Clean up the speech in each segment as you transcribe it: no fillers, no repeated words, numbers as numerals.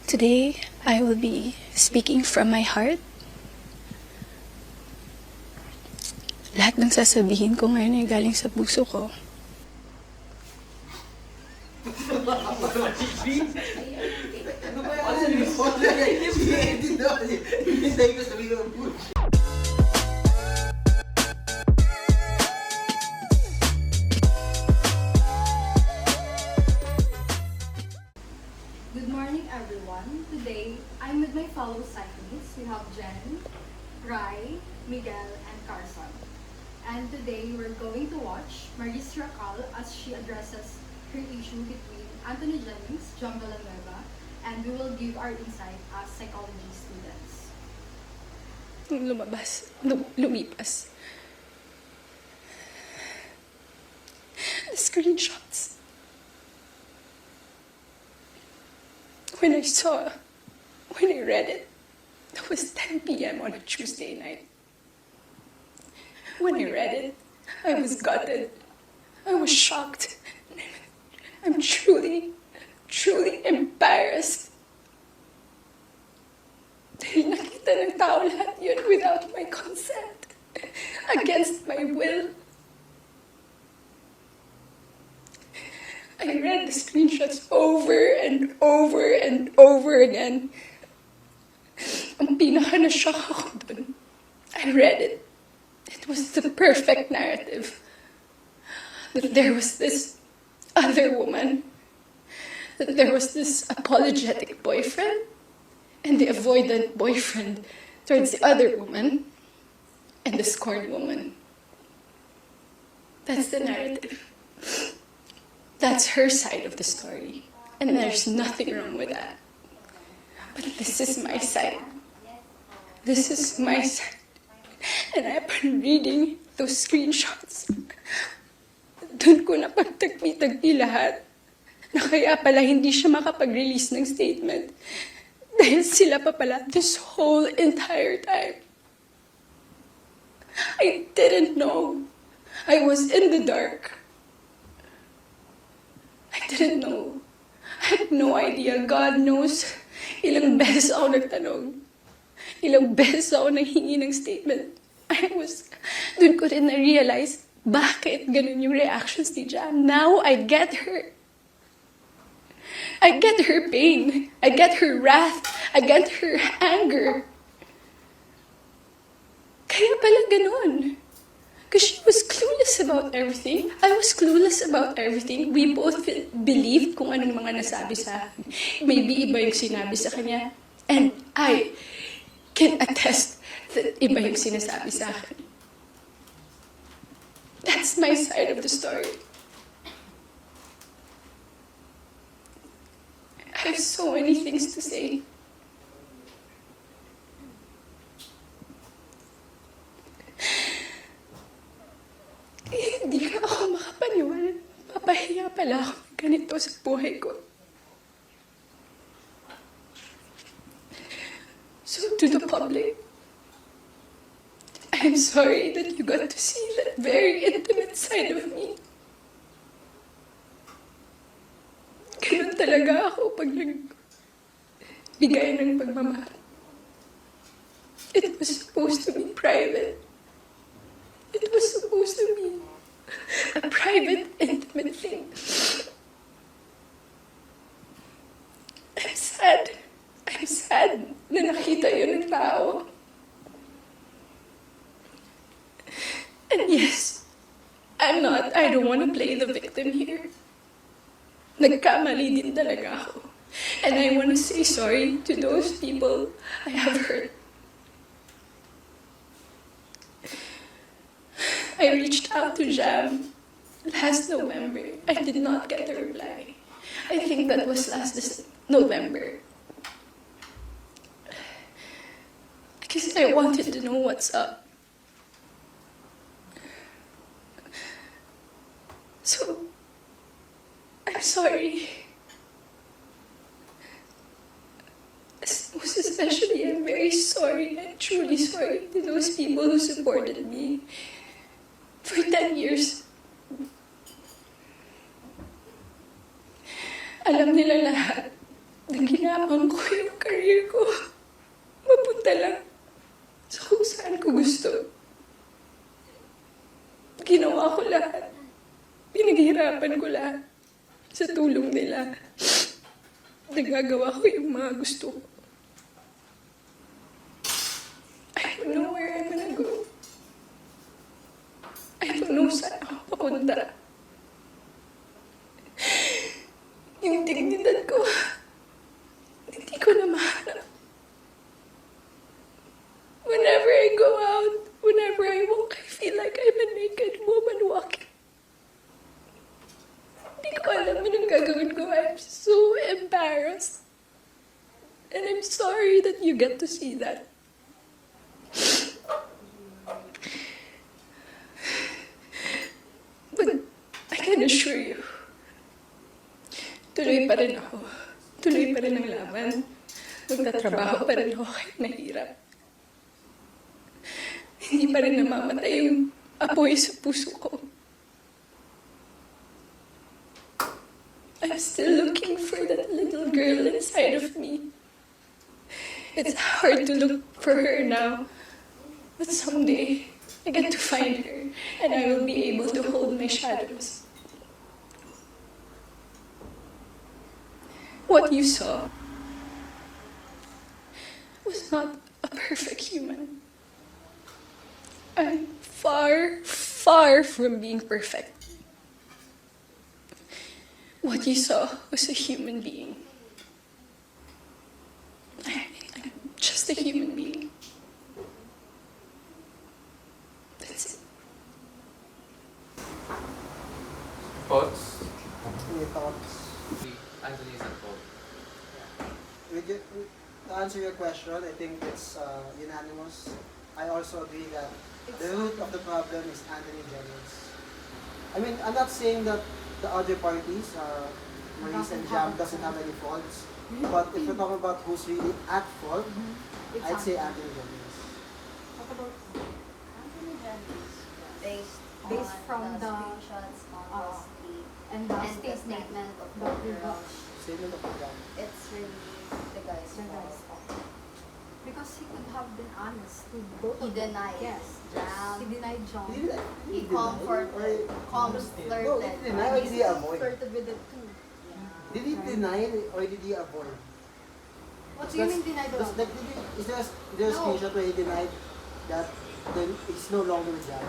Today, I will be speaking from my heart. Lahat ng sasabihin ko ngayon ay galing sa puso ko. Good morning, everyone. Today, I'm with my fellow cyclists. We have Jen, Rai, Miguel, and Carson. And today, we're going to watch Maris Racal as she addresses her issue between Anthony Jennings, John Villanueva, and we will give our insight as psychology students. Lumipas. The screenshots. When I read it, it was 10 p.m. on a Tuesday night. When I read it, I was gutted. I was shocked. I'm truly embarrassed. Dahil nakita ng tao lahat yun without my consent, against my will. I read the screenshots over and over again. Ang pinaka-na-shock ako dun, I read it. It was the perfect narrative. That there was this other woman. That there was this apologetic boyfriend. And the avoidant boyfriend towards the other woman. And the scorned woman. That's the narrative. That's her side of the story. And there's nothing wrong with that. But this is my side. This is my side. And upon reading those screenshots, dun ko napagtagpi-tagpi lahat na kaya pala hindi siya makapag-release ng statement. Dahil sila pa pala this whole entire time. I didn't know. I was in the dark. I didn't know. I had no idea. God knows. Ilang beses ako nagtanong. Ilang beses ako nanghingi ng statement. Doon ko rin na-realize, bakit ganun yung reactions ni Jam. Now, I get her. I get her pain. I get her wrath. I get her anger. Kaya pala ganun. Because she was clueless about everything. I was clueless about everything. We both believed kung anong mga nasabi sa akin. Maybe iba yung sinabi sa kanya. And I can attest that iba yung sinasabi sa akin. That's my side of the story. I have so many things to say. Hindi ka ako makapaniwala. Papahiya pala ako ganito sa buhay ko. So to the public, I'm sorry that you got to see that very intimate side of me. Ganun talaga ako pag nagbigay ng pagmamahal. It was supposed to be private. It was supposed to be a private, intimate thing. I'm sad. I'm sad na nakita yun ng tao. And yes, I don't want to play the victim here. Nagkamali din talaga ako. And I want to say sorry to those people I have hurt. I reached out to Jam last November. I did not get a reply. I think that was last November. Because I wanted to know what's up. So, I'm sorry. Most especially, I'm very sorry. I'm truly sorry to those people who supported me for 10 years. Alam nila lahat. Ginapang ko yung career ko. Mapunta lang sa kung saan ko gusto. Ginawa ko lahat. Pinaghirapan ko lahat. Sa tulong nila. Nagagawa ko yung mga gusto ko. I don't know where I'm gonna go. I don't know saan ako papunta. Yung dignidad ko, hindi ko na mahanap. Whenever I go out, whenever I walk, I feel like I'm a naked woman walking. Hindi ko alam anong gagawin ko. I'm so embarrassed. And I'm sorry that you get to see that. But I can assure you, tuloy pa rin ako. Tuloy pa rin ang laban. Magtatrabaho pa rin ako kahit mahirap. Hindi pa rin namamatay yung apoy sa puso ko. I'm still looking for that little girl inside of me. It's hard to look for her now, but someday I get to find her and I will be able to hold my shadows. What you saw was not a perfect human. I'm far, far from being perfect. What you saw was a human being. I'm just a human being. That's it. Thoughts? Any thoughts? Anthony is at fault. To answer your question, I think it's unanimous. I also agree that the root of the problem is Anthony Jennings. I mean, I'm not saying that the other parties, Maurice and Jam, doesn't have any faults. But if we're talking about who's really at fault, I'd say Anthony Jennings. What about Anthony Jennings, Based from on the, screenshots on the street and the and the statement statement of that we the got? girl, Statement of the Jam. it's really the guy's The guy's fault. fault. Because he could have been honest to both He of them. denied Yes. Jam. He denied John. He did He comforted, flirted. No, he denied or did he avoid? Flirted with it too. Did he deny or did he avoid? What do you mean denied Does, John? like, is there a No. screenshot where he denied that then it's no longer with Jam?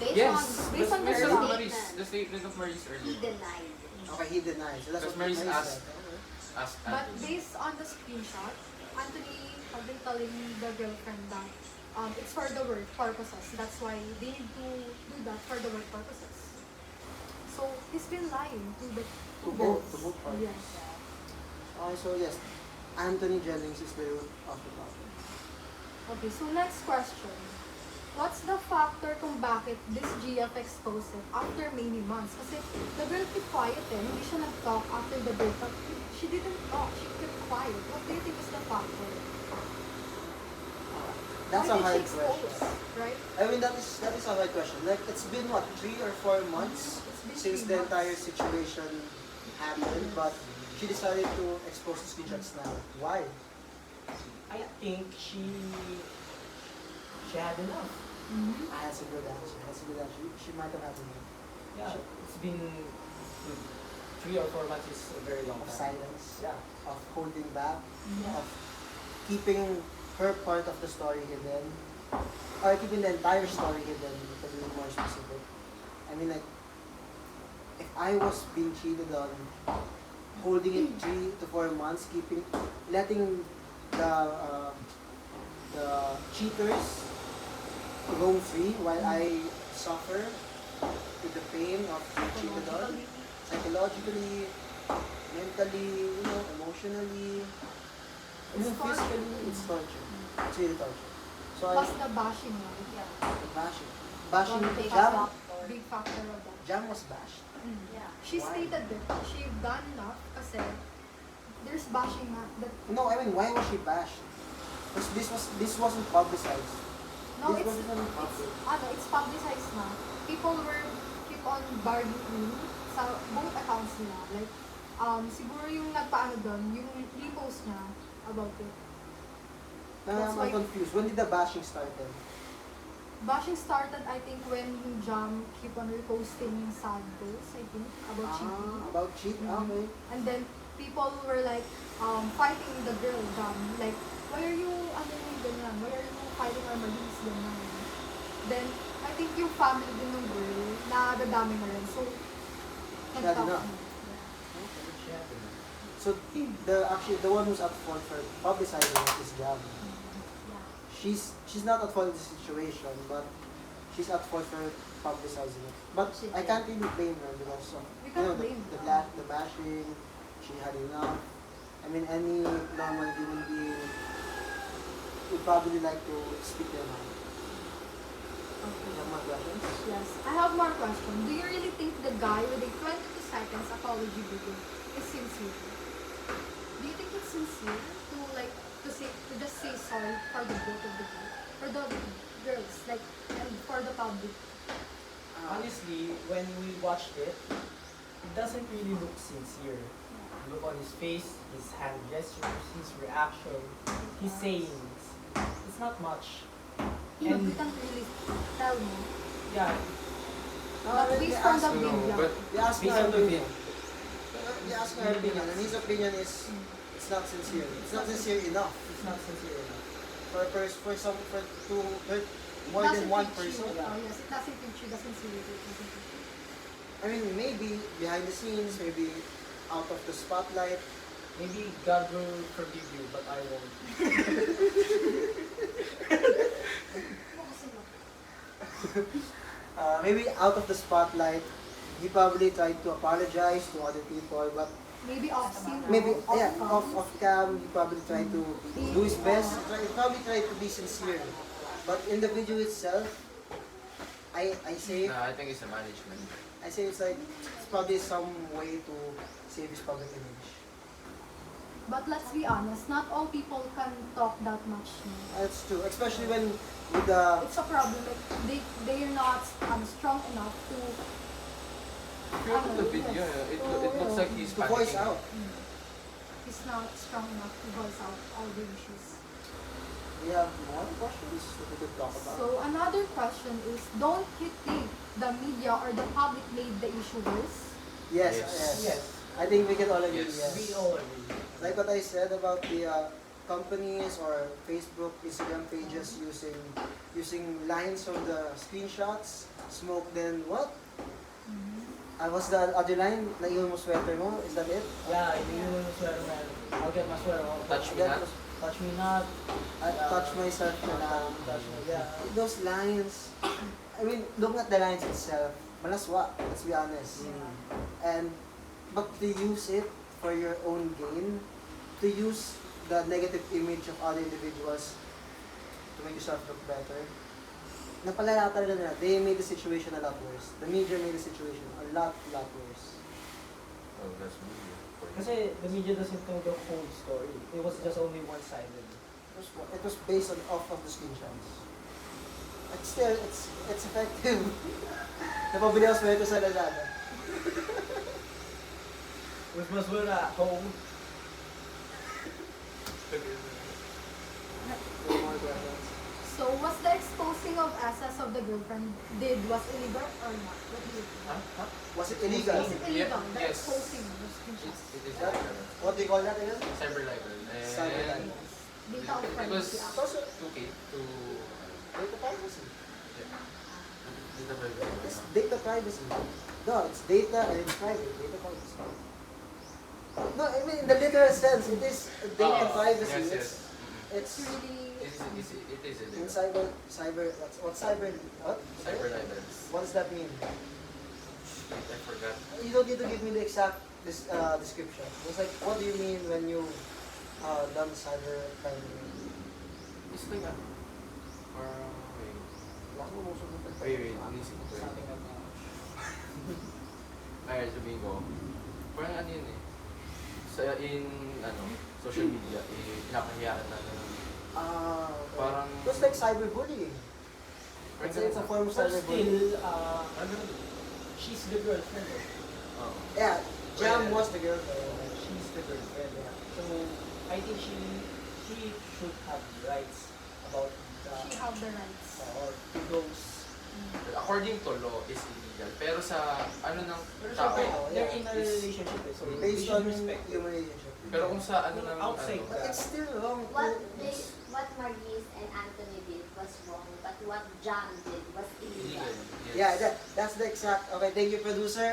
Based Yes, based on based the on statement. Maurice, the statement of Maurice he earlier. denied. Okay, he denies. So that's Because what Maurice Maurice asked- said. Asked But Anthony. based on the screenshot, Anthony have been telling the girlfriend that it's for the work purposes. That's why they need to do that for the work purposes. So he's been lying to the To both parties. Yes. Okay, so yes, Anthony Jennings is the root of the problem. Okay, so next question. What's the factor kung bakit this GF exposed it after many months? Kasi the girl kept quiet hindi siya nag-talk after the breakup. She didn't talk, she kept quiet. What do you think is the factor? That's Why a did hard she question. expose, right? I mean, that is a hard question. Like, it's been what, 3 or 4 months It's been since 3 the months. entire situation happened, but she decided to expose the screenshots now. Why? I think she had enough. Mm-hmm. That's a good answer. That's a good answer. She might have had enough Yeah, it's been 3 or 4 months is a very long of time. silence, Yeah. of holding back, Yeah. of keeping her part of the story hidden, or keeping the entire story hidden, to be more specific. I mean, like, if I was being cheated on, holding it 3 to 4 months, letting the cheaters roam free while I suffer with the pain of being cheated on, psychologically, mentally, emotionally, It's physically, it's torture. It's really torture. So Plus the bashing, right? Yeah. bashing. Bashing, Big Jam, factor. Big factor of that. Jam was bashed. Yeah. She Why? stated that she done enough kasi there's bashing that No, I mean, why was she bashed? Because this wasn't publicized. no, This it's wasn't public. it's publicized na. People were keep on bargaining sa both accounts nila. Like siguro yung nagpaano doon, yung repost niya about it. That's I'm why- confused. When did the bashing started? Bashing started, I think, when Jam keep on reposting sad posts, I think, about cheating. About cheat? Mhm. Okay. And then, people were like, fighting the girl, Jam. Like, why are you, ganyan? Why are you fighting our malis, ganyan? Then, I think yung family din ng girl, nadadami na rin. So, She had enough. So the one who's at fault for publicizing it is Jam. She's not at fault in the situation, but she's at fault for publicizing it. But I can't really blame her because of We can't the, blame the, her. bla- the bashing. She had enough. I mean, any normal human being would probably like to speak their mind. You have more questions? Yes. I have more questions. Do you really think the guy with the 22 seconds apology video is sincere? Do you think it's sincere to just say sorry for the both of the girls, for the girls, like, and for the public? Honestly, when we watched it doesn't really look sincere. Look on his face, his hand gestures, his reaction, his sayings. It's not much. We can't really tell mo. Yeah, But they based from asked- the No, video. but They asked me Based her on the opinion. They asked me her opinion, and his opinion is it's not sincere. It's not sincere enough it's not sincere enough. for to hurt more It than doesn't one teach you. person. Oh, yes, it doesn't teach you, doesn't see it, it doesn't teach you. I mean, maybe behind the scenes, maybe out of the spotlight. Maybe God will forgive you, but I won't. Maybe out of the spotlight, he probably tried to apologize to other people, but Maybe off scene. maybe off yeah, cam. off cam, he probably tried to do his best. He probably tried to be sincere, but in the video itself, I say no, I think it's a management. it's like it's probably some way to save his public image. But let's be honest, not all people can talk that much. No? That's true, especially when with the It's a problem. Like they're not strong enough to. If you look at the video, it looks like he's to voice panicking. out. He's not strong enough to voice out all the issues. We have more questions that we could talk about. So another question is, don't you think the media or the public made the issue worse? Yes, Yes. yes. Yes. I think we can all agree. Yes. Yes. We all agree. Like what I said about the companies or Facebook, Instagram pages using lines from the screenshots, smoke then what? What's the other line? Naiwan mo sweater mo? Is that it? Yeah, you swear man. I'll get my sweater. Touch me That not. was- Touch me not. touch myself na lang. Touch me. Yeah. Those lines, I mean, look at the lines itself. Malaswa, let's be honest. And but to use it for your own gain, to use the negative image of other individuals to make yourself look better, napalala talaga nila. They made the situation a lot worse. The media made the situation a lot worse. Oh, that's media for you. Kasi the media doesn't know the whole story. It was just only one-sided. It was based on off of the screenshots. But still, it's effective. Napabili ako sweldo sa Lazada. With my sweater at home. No more questions. So was the exposing of assets of the girlfriend was illegal or not? What do you think? Huh? Was it illegal? Was it illegal? The Yes. exposing of the screenshots? It is That- cyber. What do you call that again? Cyber libel. And Cyber libel. Data of It was privacy act. Also, 2K to data privacy. data privacy. It's data privacy. No, it's data and it's private. Data privacy. No, I mean in the literal sense, it is data privacy. Yes, yes. It's It's really It is in illegal. cyber. What cyber? What? Cyber libel. What does that mean? I forgot. You don't need to give me the exact description. It's like, what do you mean when you done cyber crime? It's like a... Or... Wait, inisip ko yun. Something like that. Ay, sabihin ko, parang ano yun eh. Social media, pinapahiyaan na ng... Okay. Parang... It's like cyberbullying. It's a form of But cyberbullying. still, she's the girlfriend. Eh. Oh. Yeah, Jam was the girlfriend. She's the girlfriend. Yeah. So I think she should have rights about She have the rights. or to those. According to law, is illegal. Pero sa ano ng Pero tao, syempre, they're in a is- relationship eh, so we Based should on respect it. human relationship. Pero kung sa ano ng Outside ano, But it's still wrong. What Maurice and Anthony did was wrong, but what John did was illegal. illegal. Yes. Yeah, that's the exact. Okay, thank you, producer.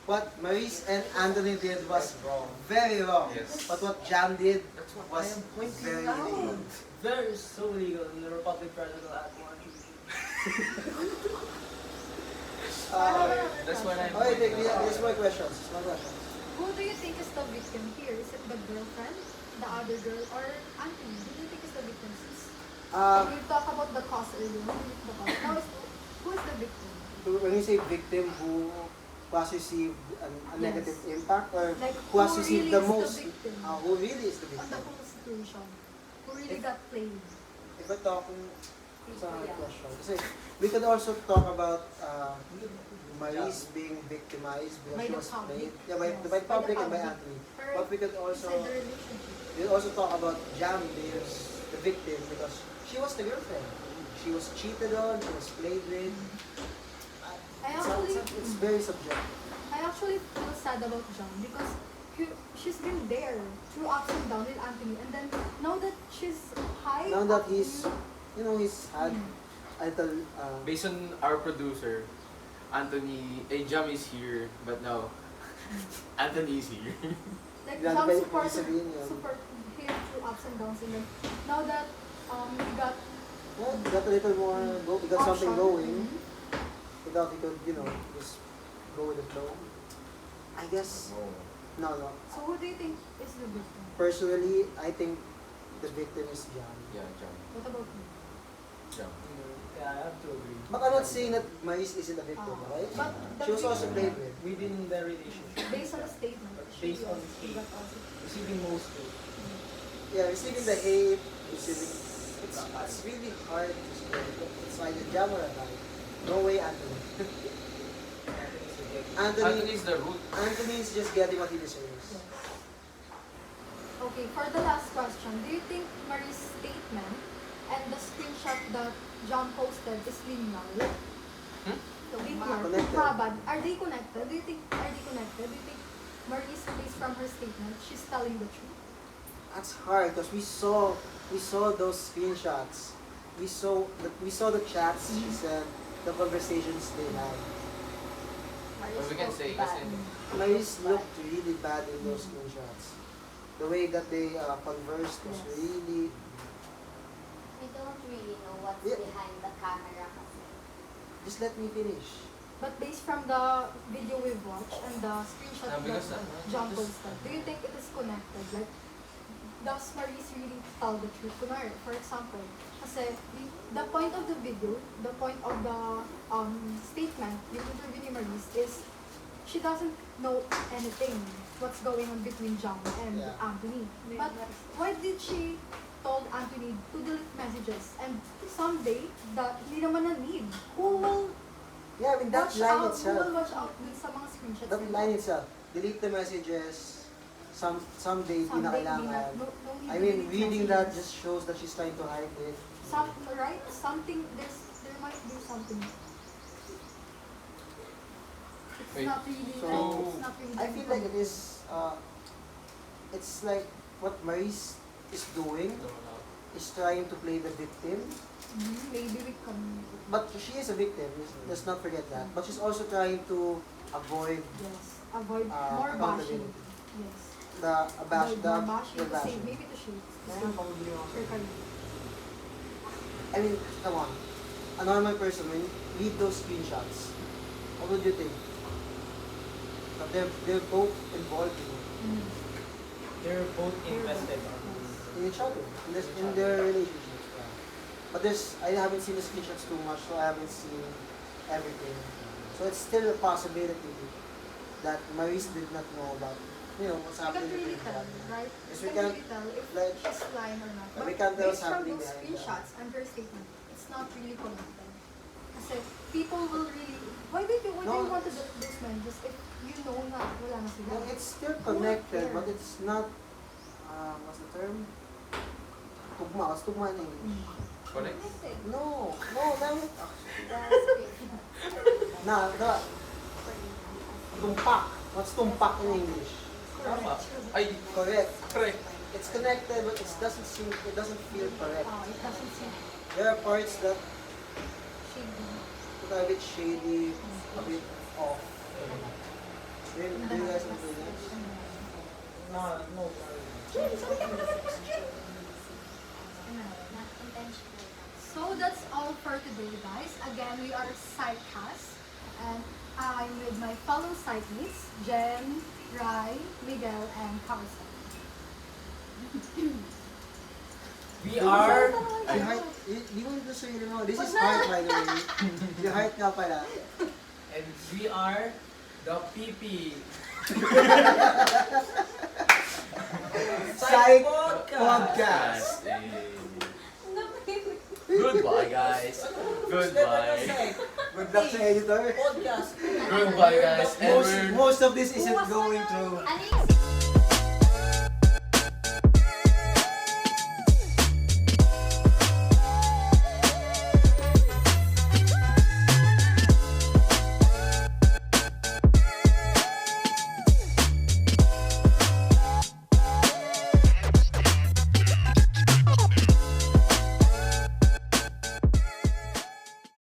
What Maurice and Anthony did was wrong. very wrong. Yes. But what Jam did That's what was I am pointing very out. illegal. Very so legal in the Republic President Act 1. That's what I'm Okay, pointing out. there's more questions. More questions. Who do you think is the victim here? Is it the girlfriend, the other girl, or Anthony? Who do you think is the victim? Since we talk about the cause earlier, now who is the victim? When you say victim, who has received a Yes. negative impact, or Like, who has who received really the is the most? victim? Who really is the On the victim? whole situation, who really got played? If we're talking sa question, kasi we could also talk about Maurice being victimized because By she the was public. played. Yeah, by Yes. the By the public and by public. Anthony. Pero But we could also inside the relationship. we'll also talk about Jam being the victim because she was the girlfriend. She was cheated on, she was played with. It's very subjective. I actually feel sad about John because she's been there through ups and downs with Anthony, and then now that she's high, Now that up he's, he's had a little, Based on our producer, Jam is here, but now Anthony is here. like Yeah, John by supported sabihin yun. support him through ups and downs, and then now that he got well, got a little more, he got something option, going. Without he could, just go with the flow. I guess, no. So who do you think is the victim? Personally, I think the victim is Jam. Yeah, Jam. What about you? Jam. Yeah, I have to agree. But I'm not saying that Maurice isn't a victim, right? But the She was also victim, played with. Within the relationship, based on the statement, Based on the she state. got also. receiving most hate. Yeah, receiving the hate, it's really hard to say. It's either Jam or a guy. No way, Anthony. Anthony's the victim. Anthony is the root. Anthony is just getting what he deserves. Yes. Okay, for the last question, do you think Marie's statement and the screenshot that John posted is linear? So, linear, Connected. Habad, are they connected? Do you think Do you think Marie's, based from her statement, she's telling the truth? That's hard because we saw those screenshots. We saw the chats she said, the conversations they had. But we can spoke say, bad. kasi Maurice looked really bad in those screenshots. The way that they conversed was Yes. really. We don't really know what's Yeah. behind the camera kasi. Just let me finish. But based from the video we've watched and the screenshot because that John posted, do you think it is connected? Like, does Maurice really tell the truth? Kunwari, for example, kasi the point of the video, the point of the statement, yung interview ni Maurice is she doesn't know anything what's going on between John and Yeah. Anthony. But why did she told Anthony to delete messages and someday that hindi naman na need? Who will Yeah, I mean that watch line out? Who will itself. watch out dun sa mga screenshots? That nila? line itself. Delete the messages. Someday di na Someday, kailangan. no need I to mean, delete reading that messages. just shows that she's trying to hide it. Right? Something, there might be something. It's Wait, not really, so it's not really. I feel like it is. It's like what Maurice is doing is trying to play the victim, Maybe we can, but she is a victim. Let's not forget that. But she's also trying to avoid yes, avoid more bashing. accountability. Yes. The Avoid more bashing, the to save, bashing. maybe to save. Kaya probably ako. Her career. I mean, come on. A normal person, when you read those screenshots, what would you think? But they're both involved They're both invested on in each other, in their relationship. Yeah. But I haven't seen the screenshots too much, so I haven't seen everything. So it's still a possibility that Maurice did not know about, what's We can't happening really between tell, them. right? Yes, We we can't can't, really tell if like- she's lying or not. we can't tell what's based from happening those behind that. screenshots and her statement, it's not really connected. Kasi people will really, why do you No. want to do this man just if you know na wala na sila? No, it's still connected, but it's not, what's the term? Tugma, what's tugma in English? Connect? No, damn it. Tumpak. What's tumpak in English? Tama. Ay, Correct. correct. It's connected, but it doesn't feel correct. It doesn't seem There are parts that shady. are a bit shady, a bit off. Do you guys agree that? No, no. Not intentional. So that's all for today, guys. Again, we are Psychcast, and I'm with my fellow Psychmates, Jen, Rai, Miguel, and Carson. We are Si Height, di mo gusto yun mo. This is Height, by the way. Si Height nga pala. and we are the PP. Psych Podcast. Podcast. Goodbye, guys. Goodbye. Good luck sa editor. Podcast. Goodbye, guys. And we're Most of this isn't going through. Ano yung